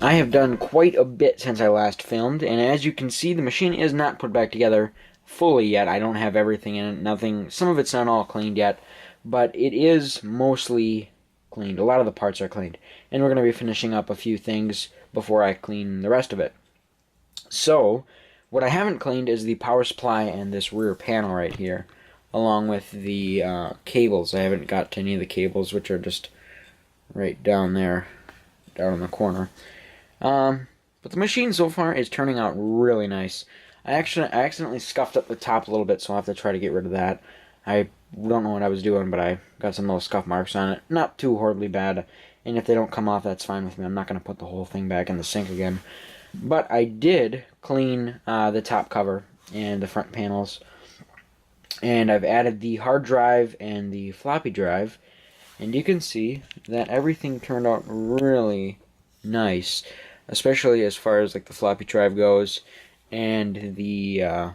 I have done quite a bit since I last filmed, and as you can see, the machine is not put back together fully yet. I don't have everything in it, nothing, some of it's not all cleaned yet, but it is mostly cleaned. A lot of the parts are cleaned, and we're going to be finishing up a few things before I clean the rest of it. So, what I haven't cleaned is the power supply and this rear panel right here, along with the cables. I haven't got to any of the cables, which are just right down there, down in the corner. But the machine so far is turning out really nice. I accidentally scuffed up the top a little bit, so I'll have to try to get rid of that. I don't know what I was doing, but I got some little scuff marks on it. Not too horribly bad, and if they don't come off, that's fine with me. I'm not going to put the whole thing back in the sink again. But I did clean the top cover and the front panels, and I've added the hard drive and the floppy drive, and you can see that everything turned out really nice, especially as far as like the floppy drive goes, and the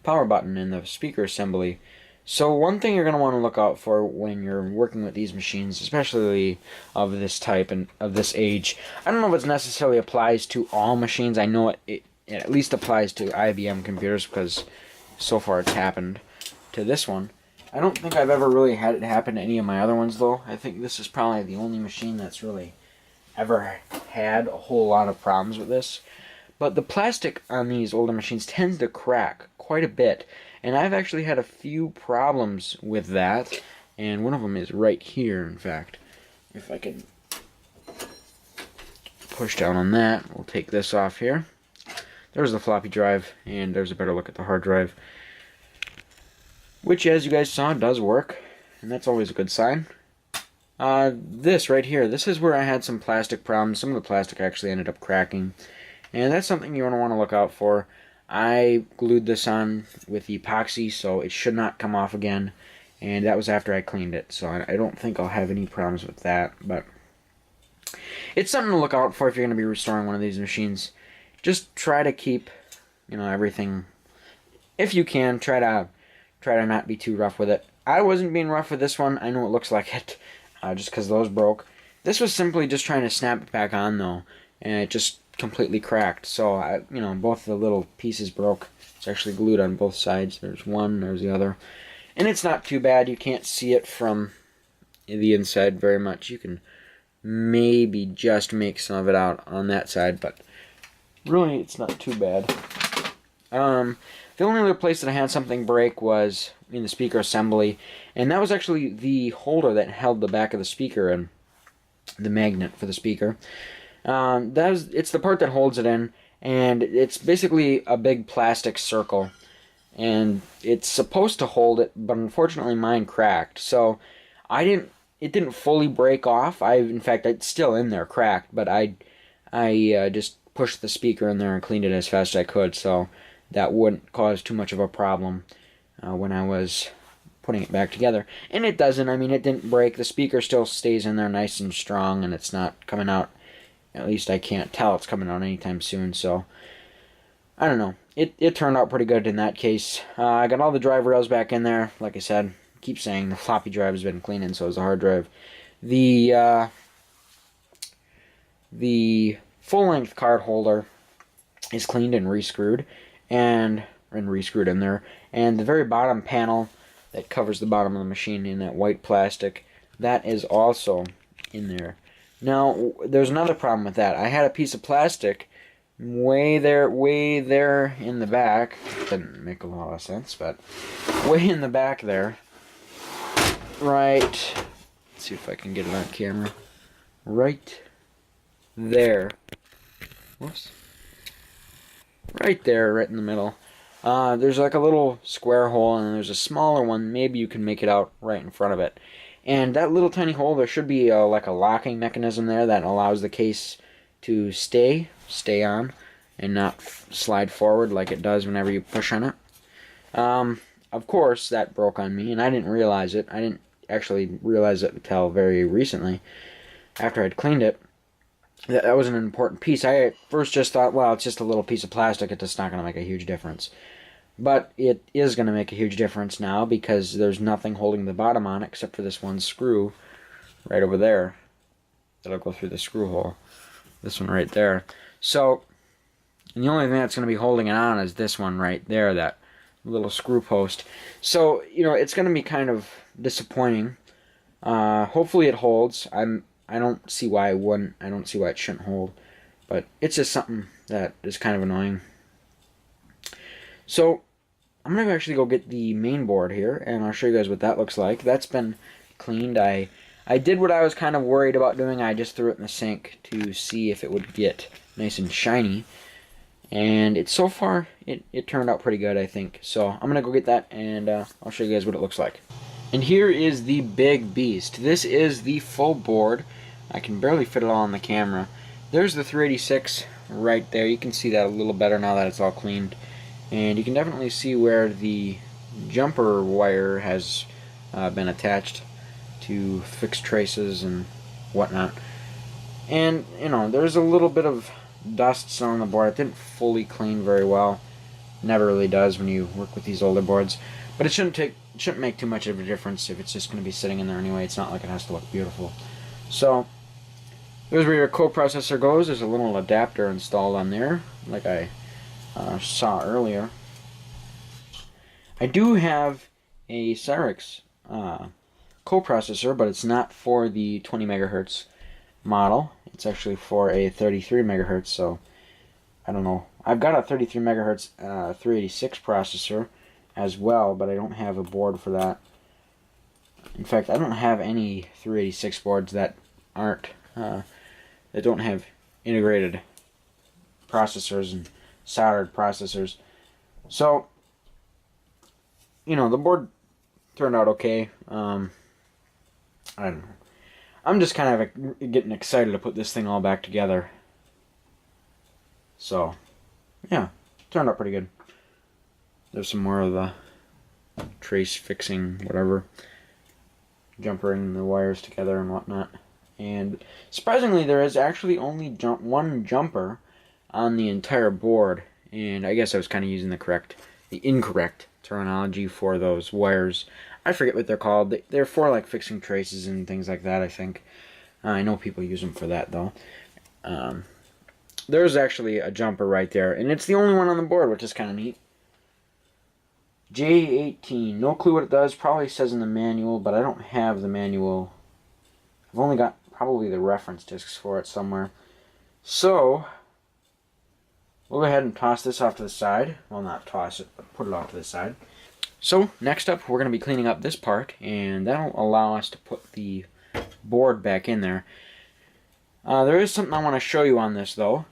power button and the speaker assembly. So one thing you're going to want to look out for when you're working with these machines, especially of this type and of this age, I don't know if it necessarily applies to all machines. I know it at least applies to IBM computers, because so far it's happened to this one. I don't think I've ever really had it happen to any of my other ones, though. I think this is probably the only machine that's really ever had a whole lot of problems with this. But the plastic on these older machines tends to crack quite a bit, and I've actually had a few problems with that, and one of them is right here, in fact. If I can push down on that, we'll take this off here. There's the floppy drive, and there's a better look at the hard drive, which, as you guys saw, does work, and that's always a good sign. This right here, this is where I had some plastic problems. Some of the plastic actually ended up cracking, and that's something you want to look out for. I glued this on with epoxy, so it should not come off again, and that was after I cleaned it, so I don't think I'll have any problems with that, but it's something to look out for if you're going to be restoring one of these machines. Just try to keep, everything, if you can, try to not be too rough with it. I wasn't being rough with this one. I know it looks like it, just because those broke. This was simply just trying to snap it back on, though, and it just completely cracked. So, both the little pieces broke. It's actually glued on both sides. There's one, there's the other. And it's not too bad. You can't see it from the inside very much. You can maybe just make some of it out on that side, but really it's not too bad. The only other place that I had something break was in the speaker assembly, and that was actually the holder that held the back of the speaker and the magnet for the speaker. It's the part that holds it in, and it's basically a big plastic circle, and it's supposed to hold it, but unfortunately mine cracked. So it didn't fully break off. In fact, it's still in there, cracked, but I just pushed the speaker in there and cleaned it as fast as I could, so that wouldn't cause too much of a problem when I was putting it back together. And it doesn't. I mean, it didn't break. The speaker still stays in there nice and strong, and it's not coming out. At least I can't tell it's coming out anytime soon, so I don't know. It turned out pretty good in that case. I got all the drive rails back in there. Like I said, keep saying the floppy drive has been cleaned, and so has the hard drive. The full-length card holder is cleaned and rescrewed, and rescrewed in there. And the very bottom panel that covers the bottom of the machine in that white plastic, that is also in there. Now, there's another problem with that. I had a piece of plastic way there in the back. Didn't make a lot of sense, but way in the back there. Right. Let's see if I can get it on camera. Right there. Whoops. Right there, right in the middle. There's like a little square hole, and there's a smaller one. Maybe you can make it out right in front of it. And that little tiny hole, there should be like a locking mechanism there that allows the case to stay on and not slide forward like it does whenever you push on it. Of course, that broke on me, and I didn't realize it. I didn't actually realize it until very recently, after I'd cleaned it. That was an important piece. I at first just thought, well, it's just a little piece of plastic. It's just not going to make a huge difference. But it is going to make a huge difference now, because there's nothing holding the bottom on it except for this one screw right over there that'll go through the screw hole. This one right there. So, and the only thing that's going to be holding it on is this one right there, that little screw post. So, you know, it's going to be kind of disappointing. Hopefully it holds. I don't see why it wouldn't. I don't see why it shouldn't hold. But it's just something that is kind of annoying. So, I'm going to actually go get the main board here, and I'll show you guys what that looks like. That's been cleaned. I did what I was kind of worried about doing. I just threw it in the sink to see if it would get nice and shiny. And so far, it turned out pretty good, I think. So I'm going to go get that, and I'll show you guys what it looks like. And here is the big beast. This is the full board. I can barely fit it all on the camera. There's the 386 right there. You can see that a little better now that it's all cleaned. And you can definitely see where the jumper wire has been attached to fix traces and whatnot. And, you know, there's a little bit of dust on the board. It didn't fully clean very well. Never really does when you work with these older boards. But it shouldn't make too much of a difference if it's just going to be sitting in there anyway. It's not like it has to look beautiful. So, there's where your coprocessor goes. There's a little adapter installed on there, like I saw earlier. I do have a Cyrix coprocessor, but it's not for the 20 megahertz model. It's actually for a 33 megahertz, so I don't know. I've got a 33 megahertz 386 processor as well, but I don't have a board for that. In fact, I don't have any 386 boards that aren't that don't have integrated processors and soldered processors. So, you know, the board turned out okay. I don't know. I'm just kind of getting excited to put this thing all back together. So, yeah, turned out pretty good. There's some more of the trace fixing, whatever, jumpering the wires together and whatnot. And surprisingly, there is actually only one jumper on the entire board. And I guess I was kind of using the incorrect terminology for those wires. I forget what they're called. They're for like fixing traces and things like that, I think. I know people use them for that though. There's actually a jumper right there, and it's the only one on the board, which is kind of neat. J18, no clue what it does. Probably says in the manual, but I don't have the manual. I've only got probably the reference discs for it somewhere. So, we'll go ahead and toss this off to the side. Well, not toss it, but put it off to the side. So, next up, we're going to be cleaning up this part, and that'll allow us to put the board back in there. There is something I want to show you on this, though,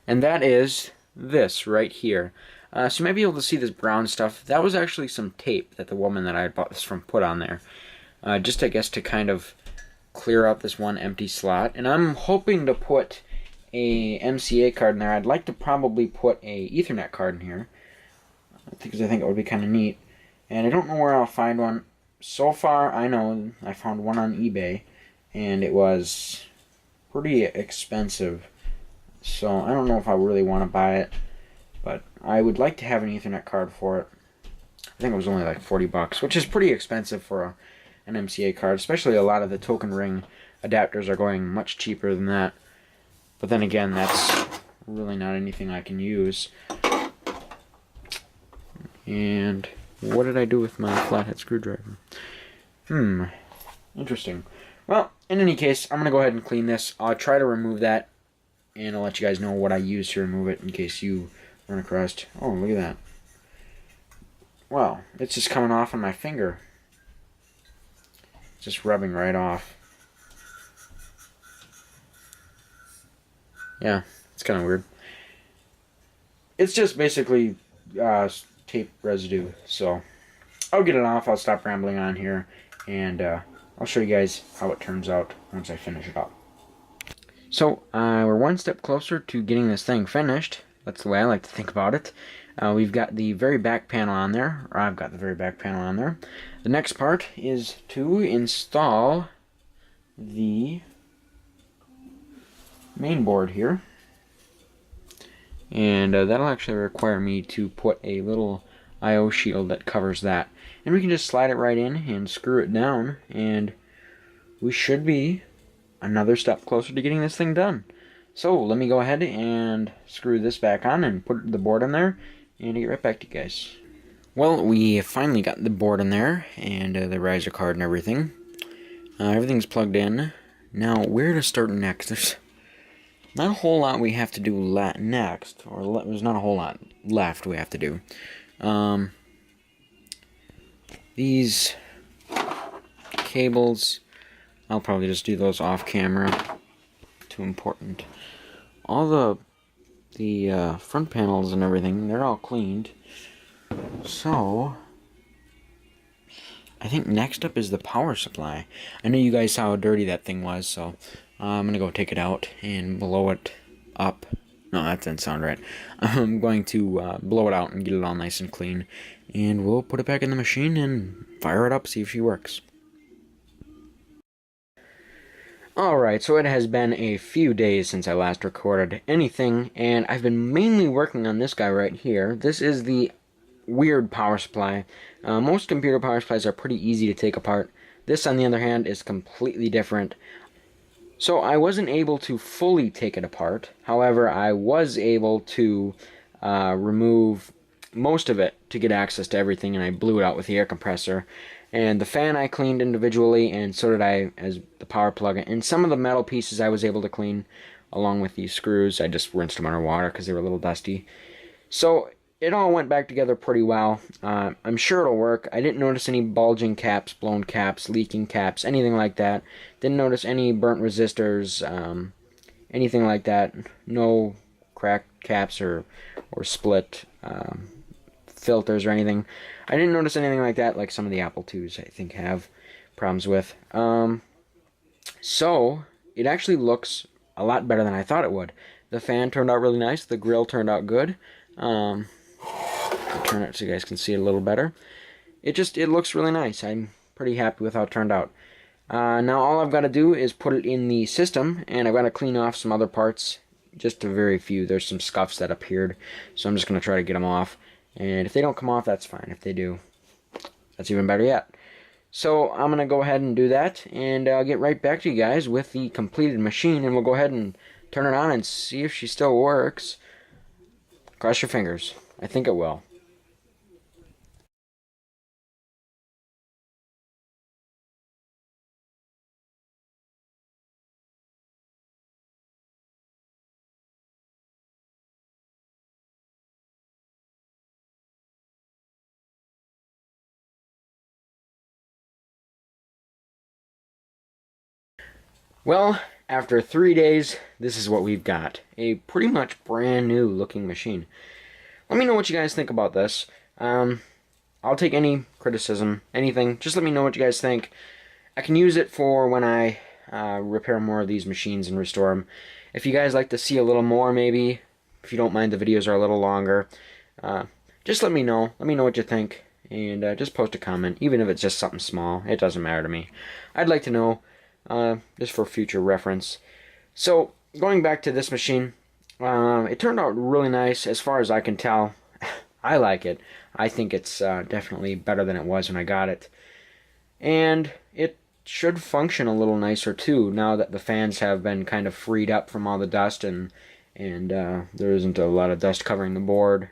and that is this right here. So you might be able to see this brown stuff. That was actually some tape that the woman that I had bought this from put on there. Just, I guess, to kind of clear out this one empty slot. And I'm hoping to put a MCA card in there. I'd like to probably put a Ethernet card in here, because I think it would be kind of neat. And I don't know where I'll find one. So far, I know I found one on eBay, and it was pretty expensive. So I don't know if I really want to buy it, but I would like to have an Ethernet card for it. I think it was only like 40 bucks, which is pretty expensive for an MCA card, especially a lot of the token ring adapters are going much cheaper than that. But then again, that's really not anything I can use. And what did I do with my flathead screwdriver? Interesting. Well, in any case, I'm going to go ahead and clean this. I'll try to remove that, and I'll let you guys know what I use to remove it in case you run across. Oh, look at that. Wow, it's just coming off on my finger. It's just rubbing right off. Yeah, it's kind of weird. It's just basically tape residue, so I'll get it off. I'll stop rambling on here, and I'll show you guys how it turns out once I finish it up. So we're one step closer to getting this thing finished. That's the way I like to think about it. We've got the very back panel on there, or I've got the very back panel on there. The next part is to install the main board here. And that'll actually require me to put a little I/O shield that covers that. And we can just slide it right in and screw it down, and we should be another step closer to getting this thing done. So let me go ahead and screw this back on and put the board in there, and get right back to you guys. Well, we finally got the board in there, and the riser card and everything. Everything's plugged in. Now, where to start next? There's not a whole lot we have to do next, or there's not a whole lot left we have to do. These cables, I'll probably just do those off camera. Too important. All the front panels and everything, they're all cleaned. So I think next up is the power supply. I know you guys saw how dirty that thing was, so I'm gonna go take it out and blow it up. No, that didn't sound right. I'm going to blow it out and get it all nice and clean, and we'll put it back in the machine and fire it up, see if she works. Alright, so it has been a few days since I last recorded anything, and I've been mainly working on this guy right here. This is the weird power supply. Most computer power supplies are pretty easy to take apart. This, on the other hand, is completely different. So I wasn't able to fully take it apart. However, I was able to remove most of it to get access to everything, and I blew it out with the air compressor. And the fan I cleaned individually, and so did I as the power plug. And some of the metal pieces I was able to clean along with these screws. I just rinsed them under water because they were a little dusty. So it all went back together pretty well. I'm sure it'll work. I didn't notice any bulging caps, blown caps, leaking caps, anything like that. Didn't notice any burnt resistors, anything like that. No cracked caps or split filters or anything. I didn't notice anything like that, like some of the Apple IIs I think have problems with. So it actually looks a lot better than I thought it would. The fan turned out really nice. The grill turned out good. I'll turn it so you guys can see it a little better. It looks really nice. I'm pretty happy with how it turned out. Now all I've got to do is put it in the system, and I've got to clean off some other parts. Just a very few. There's some scuffs that appeared, so I'm just going to try to get them off. And if they don't come off, that's fine. If they do, that's even better yet. So I'm going to go ahead and do that, and I'll get right back to you guys with the completed machine, and we'll go ahead and turn it on and see if she still works. Cross your fingers. I think it will. Well, after 3 days, this is what we've got. A pretty much brand new looking machine. Let me know what you guys think about this. I'll take any criticism, anything. Just let me know what you guys think. I can use it for when I repair more of these machines and restore them. If you guys like to see a little more, maybe, if you don't mind the videos are a little longer, just let me know. Let me know what you think. And just post a comment, even if it's just something small. It doesn't matter to me. I'd like to know. Just for future reference. So, going back to this machine, it turned out really nice as far as I can tell. I like it. I think it's definitely better than it was when I got it. And it should function a little nicer too, now that the fans have been kind of freed up from all the dust and there isn't a lot of dust covering the board.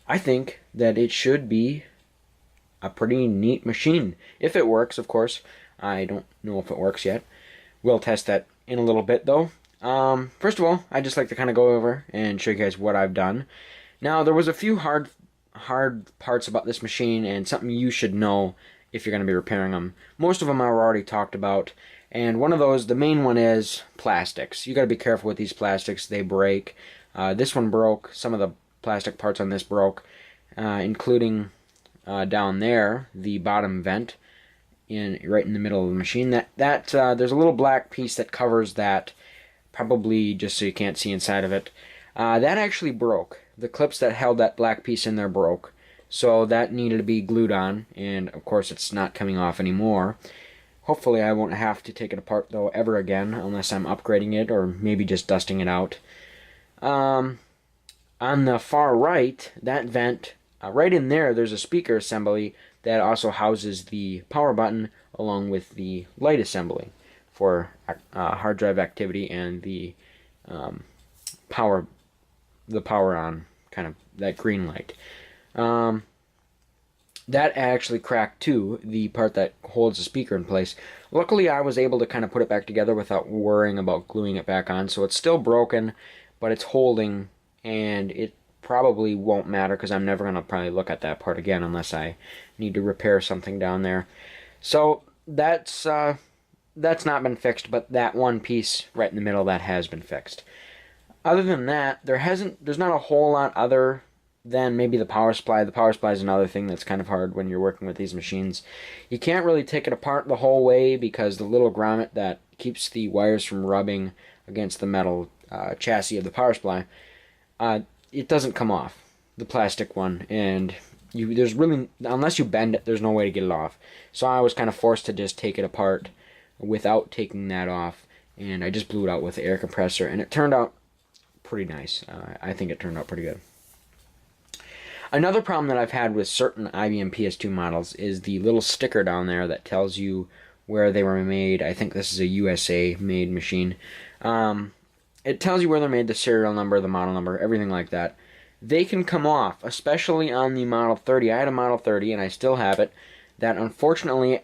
I think that it should be a pretty neat machine. If it works, of course. I don't know if it works yet. We'll test that in a little bit, though. First of all, I'd just like to kind of go over and show you guys what I've done. Now, there was a few hard parts about this machine and something you should know if you're going to be repairing them. Most of them I've already talked about, and one of those, the main one, is plastics. You got to be careful with these plastics. They break. This one broke. Some of the plastic parts on this broke, including down there, the bottom vent. Right in the middle of the machine. There's a little black piece that covers that, probably just so you can't see inside of it. That actually broke. The clips that held that black piece in there broke, so that needed to be glued on, and of course it's not coming off anymore. Hopefully I won't have to take it apart though ever again, unless I'm upgrading it or maybe just dusting it out. On the far right, that vent, right in there's a speaker assembly that also houses the power button along with the light assembly for hard drive activity and the power on, kind of that green light. That actually cracked too, the part that holds the speaker in place. Luckily, I was able to kind of put it back together without worrying about gluing it back on, so it's still broken, but it's holding, and it probably won't matter because I'm never going to probably look at that part again unless I need to repair something down there. So that's not been fixed, but that one piece right in the middle, that has been fixed. Other than that, there's not a whole lot other than maybe the power supply. The power supply is another thing that's kind of hard when you're working with these machines. You can't really take it apart the whole way because the little grommet that keeps the wires from rubbing against the metal chassis of the power supply, it doesn't come off, the plastic one, and there's really, unless you bend it, there's no way to get it off. So I was kind of forced to just take it apart without taking that off, and I just blew it out with the air compressor, and it turned out pretty nice. I think it turned out pretty good. Another problem that I've had with certain IBM PS2 models is the little sticker down there that tells you where they were made. I think this is a USA made machine. It tells you where they're made, the serial number, the model number, everything like that. They can come off, especially on the Model 30. I had a Model 30, and I still have it, that unfortunately